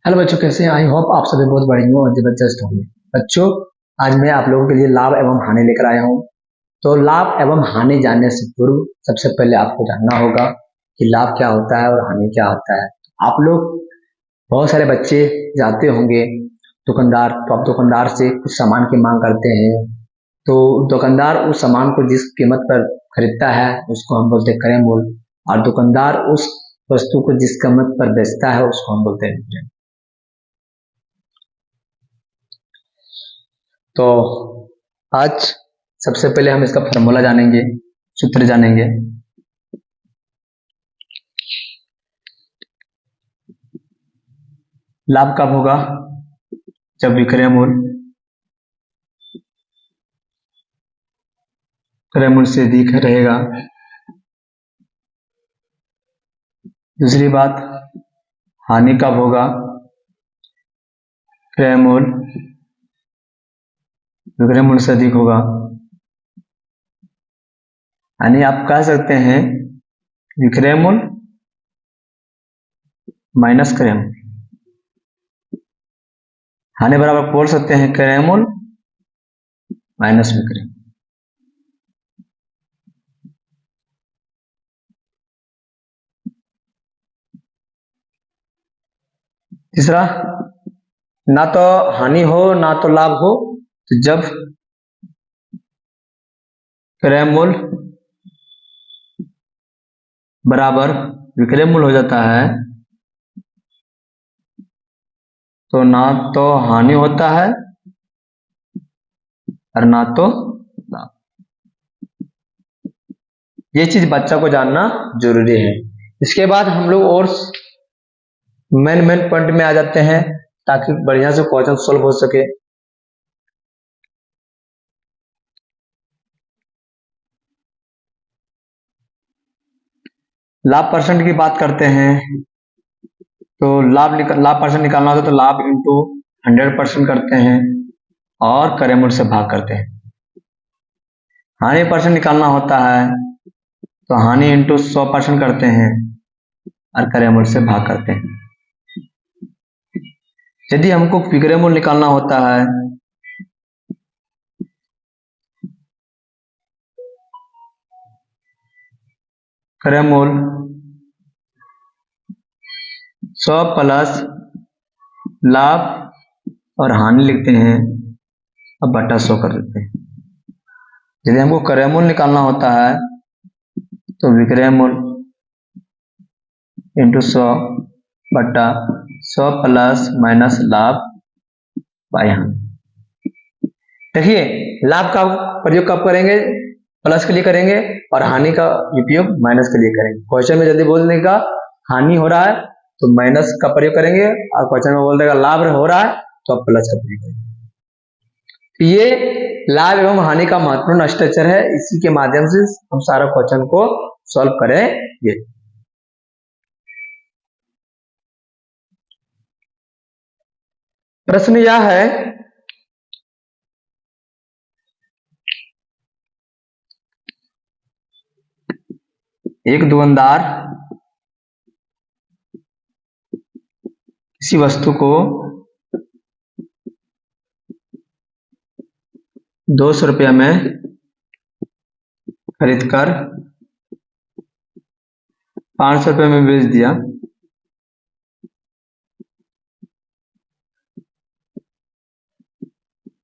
Hello बच्चों, कैसे हैं? आई होप आप सभी बहुत बढ़िया और जबरदस्त होंगे। बच्चों, आज मैं आप लोगों के लिए लाभ एवं हानि लेकर आया हूँ। तो लाभ एवं हानि जानने से पूर्व सबसे पहले आपको जानना होगा कि लाभ क्या होता है और हानि क्या होता है। आप लोग बहुत सारे बच्चे जाते होंगे दुकानदार, तो आप दुकानदार से कुछ सामान की मांग करते हैं। तो दुकानदार उस सामान को जिस कीमत पर खरीदता है उसको हम बोलते हैं क्रय मूल्य, और दुकानदार उस वस्तु को जिस कीमत पर बेचता है उसको हम बोलते हैं विक्रय। तो आज सबसे पहले हम इसका फॉर्मूला जानेंगे, सूत्र जानेंगे। लाभ कब होगा? जब विक्रय मूल्य क्रय मूल्य से अधिक रहेगा। दूसरी बात, हानि कब होगा? क्रय मूल्य विक्रय मूल्य से अधिक होगा। यानी आप कह सकते हैं विक्रय मूल्य माइनस क्रय मूल्य। हानि बराबर बोल सकते हैं क्रय मूल्य माइनस विक्रय मूल्य। तीसरा, ना तो हानि हो ना तो लाभ हो, तो जब क्रय मूल्य बराबर विक्रय मूल्य हो जाता है तो ना तो हानि होता है और ना तो लाभ। ये चीज बच्चा को जानना जरूरी है। इसके बाद हम लोग और मेन पॉइंट में आ जाते हैं ताकि बढ़िया से क्वेश्चन सोल्व हो सके। लाभ परसेंट की बात करते हैं तो लाभ परसेंट निकालना होता है तो लाभ इंटू 100% करते हैं और क्रय मूल्य से भाग करते हैं। हानि परसेंट निकालना होता है तो हानि इंटू 100% करते हैं और क्रय मूल्य से भाग करते हैं। यदि हमको विक्रय मूल्य निकालना होता है क्रय मूल्य 100 प्लस लाभ और हानि लिखते हैं अब बटा 100 कर देते हैं। यदि हमको क्रय मूल्य निकालना होता है तो विक्रय मूल्य इंटू 100 बटा 100 प्लस माइनस लाभ बाई हानि। देखिए, लाभ का प्रयोग कब करेंगे? प्लस के लिए करेंगे और हानि का उपयोग माइनस के लिए करेंगे। क्वेश्चन में यदि बोलने का हानि हो रहा है तो माइनस का प्रयोग करेंगे और क्वेश्चन में बोल देगा लाभ हो रहा है तो आप प्लस का प्रयोग करेंगे। ये लाभ एवं हानि का महत्वपूर्ण स्ट्रक्चर है, इसी के माध्यम से हम सारा क्वेश्चन को सॉल्व करेंगे। प्रश्न यह है, एक दुकानदार किसी वस्तु को 200 रुपया में खरीदकर 500 रुपये में बेच दिया,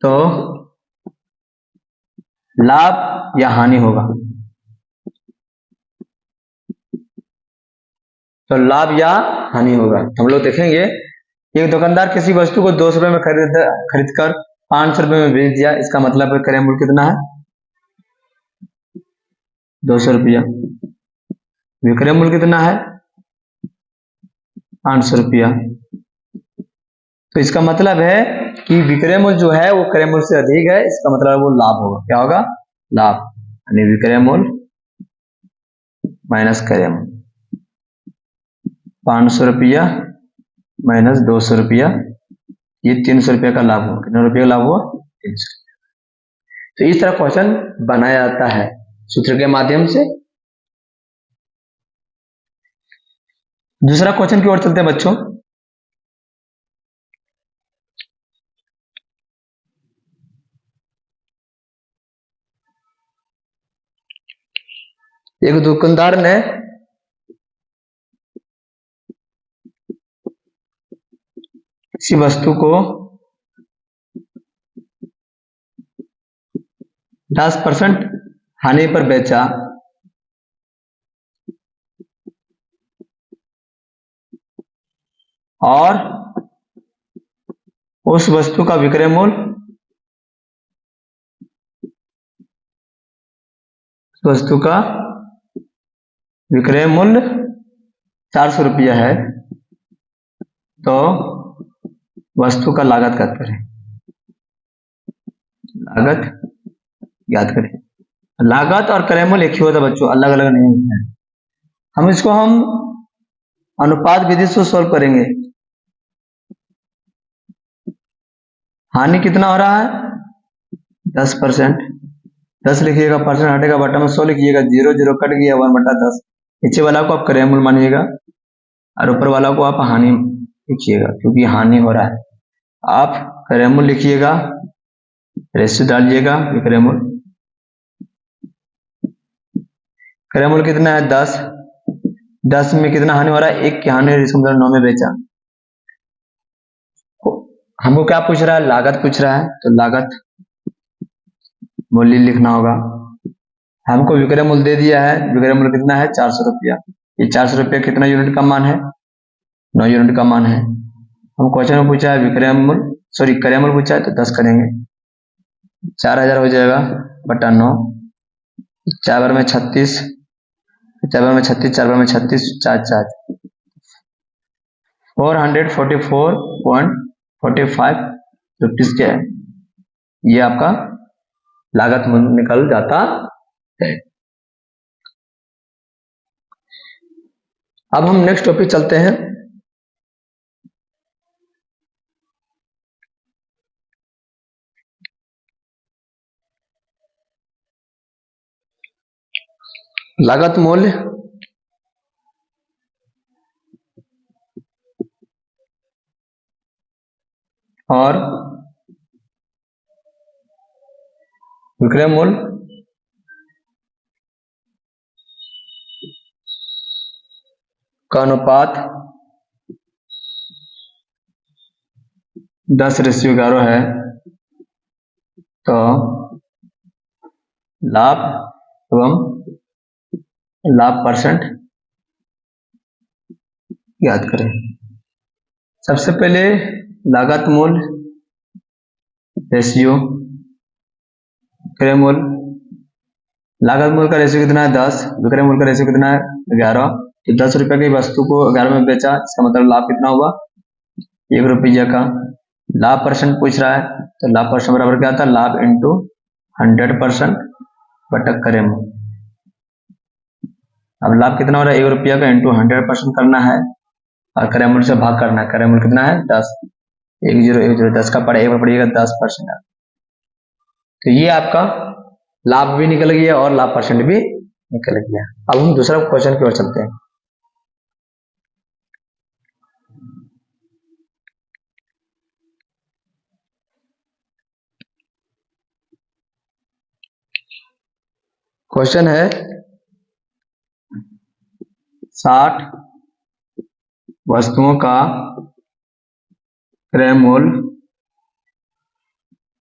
तो लाभ या हानि होगा? तो लाभ या हानि होगा। हम लोग देखेंगे, एक दुकानदार किसी वस्तु को 200 रुपये में खरीदकर 500 रुपये में बेच दिया, इसका मतलब है क्रय मूल्य कितना है? 200 रुपया। विक्रय मूल्य कितना है? 500 रुपया। तो इसका मतलब है कि विक्रय मूल्य जो है वो क्रय मूल्य से अधिक है, इसका मतलब वो लाभ होगा। क्या होगा? लाभ। यानी विक्रय मूल्य माइनस क्रय मूल्य, 500 रुपया माइनस 200 रुपया, ये 300 रुपया का लाभ हुआ। कितना रुपया का लाभ हुआ? 300। तो इस तरह क्वेश्चन बनाया जाता है सूत्र के माध्यम से। दूसरा क्वेश्चन की ओर चलते हैं बच्चों। एक दुकानदार ने किसी वस्तु को 10% हानि पर बेचा और उस वस्तु का विक्रय मूल्य वस्तु का विक्रय मूल्य 400 रुपया है, तो वस्तु का लागत ज्ञात करें। लागत ज्ञात करें। लागत और क्रय मूल्य एक ही होता है बच्चों, अलग अलग नहीं होता है। हम इसको अनुपात विधि से सॉल्व करेंगे। हानि कितना हो रहा है 10%, 10 लिखिएगा, परसेंट हटेगा, बटा में 100 लिखिएगा, 0 0 कट गया, 1/10। नीचे वाला को आप क्रय मूल्य मानिएगा और ऊपर वाला को आप हानि लिखिएगा, क्योंकि हानि हो रहा है। आप क्रय मूल्य लिखिएगा, रेशियो डालिएगा, विक्रय मूल्य। क्रय मूल्य कितना है 10, 10 में कितना हानि हो रहा है, 1 की हानि 0.9 में बेचा। हमको क्या पूछ रहा है, लागत पूछ रहा है, तो लागत मूल्य लिखना होगा। हमको विक्रय मूल्य दे दिया है, विक्रय मूल्य कितना है 400 रुपया। ये 400 रुपया कितना यूनिट का मान है, 9 यूनिट का मान है। हम क्वेश्चन में पूछा है विक्रय मूल्य, सॉरी क्रय मूल्य पूछा है, तो 10 करेंगे, 4000 हो जाएगा बटा 9, 4 बार में 36, 4 बार में 36, 4 बार में 36, 4 4, 444.45 रुपीज क्या है, ये आपका लागत निकल जाता है। अब हम नेक्स्ट टॉपिक चलते हैं। लागत मूल्य और विक्रय मूल्य का अनुपात 10:11 है, तो लाभ एवं लाभ परसेंट याद करें। सबसे पहले लागत मूल्य रेशियो, विक्रय मूल्य, लागत मूल्य का रेशियो कितना है 10, विक्रय मूल्य का रेशियो कितना है 11। तो 10 रुपए की वस्तु को 11 में बेचा, इसका मतलब लाभ कितना हुआ 1 रुपया का। लाभ परसेंट पूछ रहा है, तो लाभ परसेंट बराबर क्या आता है, लाभ इंटू 100% बटा क्रय मूल्य। अब लाभ कितना हो रहा है 1 रुपया का, इंटू 100% करना है और क्रय मूल्य से भाग करना है। क्रय मूल्य कितना है 10, 1 0 1 0, 10 का पड़ा 1 पड़ेगा 10%। तो ये आपका लाभ भी निकल गया और लाभ परसेंट भी निकल गया। अब हम दूसरा क्वेश्चन की ओर चलते हैं। क्वेश्चन है 60 वस्तुओं का क्रय मूल्य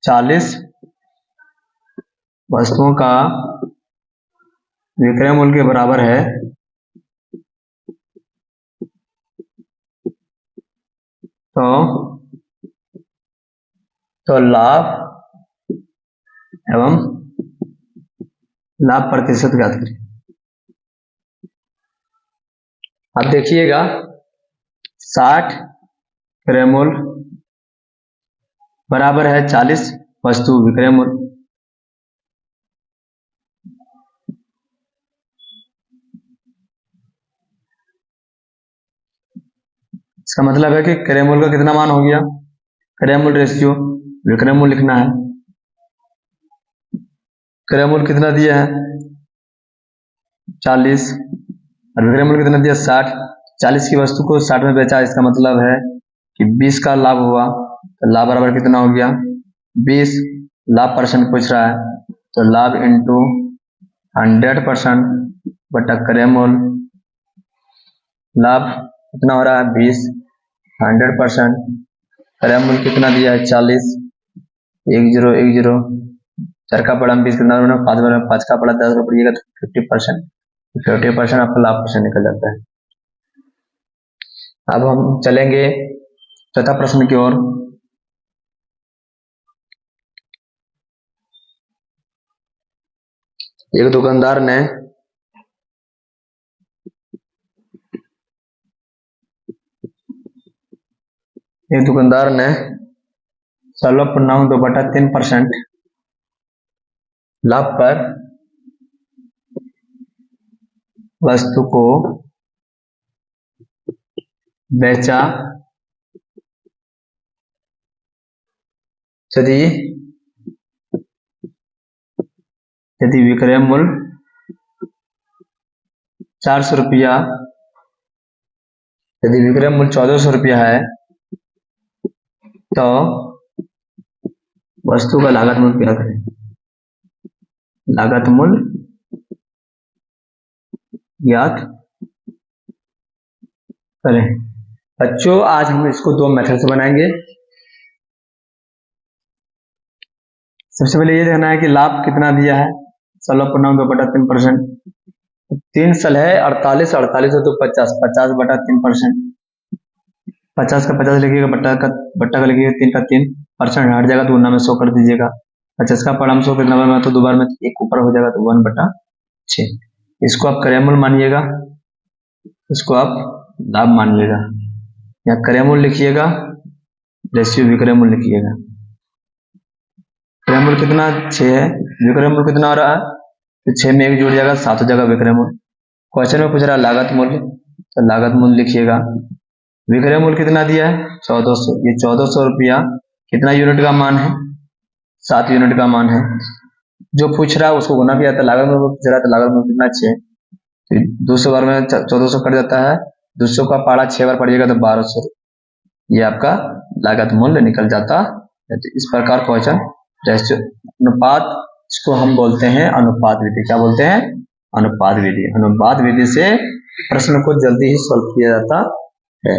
40 वस्तुओं का विक्रय मूल्य के बराबर है, तो लाभ एवं लाभ प्रतिशत ज्ञात करें। अब देखिएगा 60 क्रय मूल्य बराबर है 40 वस्तु विक्रय मूल्य। इसका मतलब है कि क्रय मूल्य का कितना मान हो गया, क्रय मूल्य रेशियो विक्रय मूल्य लिखना है। क्रय मूल्य कितना दिया है 40 और विक्रय मूल्य कितना दिया 60। 40 की वस्तु को 60 में बेचा, इसका मतलब है कि 20 का लाभ हुआ, तो लाभ बराबर कितना हो गया 20। लाभ परसेंट पूछ रहा है, तो लाभ इंटू 100% बटा क्रय मूल्य, लाभ कितना हो रहा है 20, 100%, क्रय मूल्य कितना दिया है 40, 1010, 4 का पड़ा 20 कितना होना 5 का पड़ा 10 रुपये तो 50%, 50% आपका लाभ परसेंट निकल जाता है। अब हम चलेंगे चौथा प्रश्न की ओर। एक दुकानदार ने एक दुकानदार ने 16.2/3% लाभ पर वस्तु को बेचा यदि विक्रय मूल्य 400 रुपया, यदि विक्रय मूल्य 1400 रुपया है तो वस्तु का लागत मूल्य क्या करें? लागत मूल्य ज्ञात करें। बच्चों आज हम इसको दो मेथड से बनाएंगे। सबसे पहले ये देखना है कि लाभ कितना दिया है 16.2/3%, 3 साल है 48, 48 है तो 50, 50/3%, 50 का 50 लिखिएगा, बट्टा का लिखिएगा, 3 का 3%, हट जाएगा तो गुना में 100 कर दीजिएगा। 50 का पड़ा 100 कितना में तो 2 बार में 1 ऊपर हो जाएगा तो 1/6। इसको आप क्रय मूल्य मानिएगा, इसको आप लाभ मानिएगा। यहाँ क्रय मूल्य लिखिएगा, रेशियो विक्रय मूल्य लिखिएगा। क्रय मूल्य कितना 6 है, विक्रय मूल्य कितना हो रहा है तो 6 में 1 जुड़ जाएगा, 7 हो जाएगा विक्रय मूल्य। क्वेश्चन में पूछ रहा है लागत मूल्य, तो लागत मूल्य लिखिएगा। विक्रय मूल्य कितना दिया है 1400, ये 1400 रुपया कितना यूनिट का मान है 7 यूनिट का मान है। जो पूछ रहा है उसको गुना किया था, लागत मूल्य पूछ रहा है तो लागत मूल्य कितना 6, तो 200 बार में 1400 कट जाता है, 200 का पारा 6 बार पड़ जाएगा तो 1200, ये आपका लागत मूल्य निकल जाता है। तो इस प्रकार क्वेश्चन रेशियो अनुपात, इसको हम बोलते हैं अनुपात विधि। क्या बोलते हैं? अनुपात विधि। अनुपात विधि से प्रश्न को जल्दी ही सॉल्व किया जाता है।